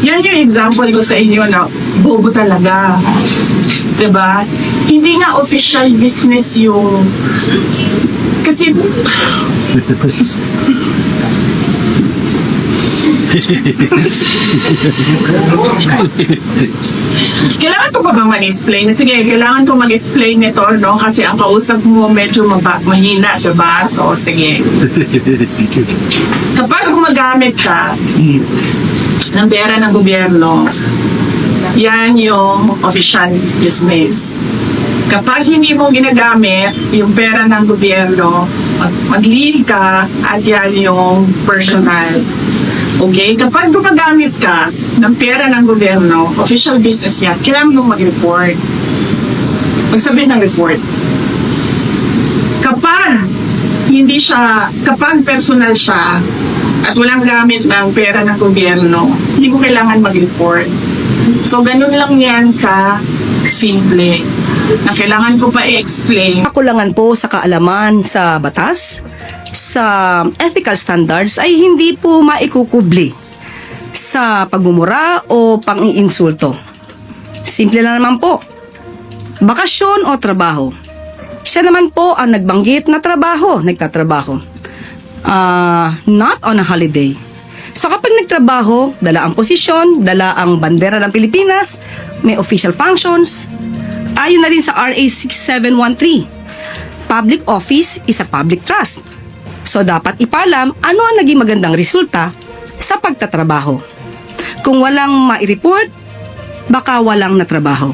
Yan yung example ko sa inyo na bobo talaga. 'Di ba? Hindi nga official business yung kasi kailangan ko pa ba mag-explain? Sige, kailangan ko mag-explain nito, no? Kasi ang kausap mo medyo mahina, diba? So, sige. Kapag gumagamit ka ng pera ng gobyerno, yan yung official business. Kapag hindi mo ginagamit yung pera ng gobyerno, mag-leave ka at yan yung personal. Okay? Kapag gumagamit ka ng pera ng gobyerno, official business yan, kailangan mo mag-report. Magsabihin ng report. Kapag personal siya at walang gamit ng pera ng gobyerno, hindi mo kailangan mag-report. So, ganun lang yan simple na kailangan ko pa i-explain. Kakulangan po sa kaalaman sa batas, sa ethical standards ay hindi po maikukubli sa pagmumura o pang-iinsulto. Simple lang naman po. Bakasyon o trabaho. Siya naman po ang nagbanggit na nagtatrabaho. Not on a holiday. So kapag nagtrabaho, dala ang posisyon, dala ang bandera ng Pilipinas, may official functions. Ayon na rin sa RA 6713, public office is a public trust. So dapat ipalam ano ang naging magandang resulta sa pagtatrabaho. Kung walang mai-report, baka walang natrabaho.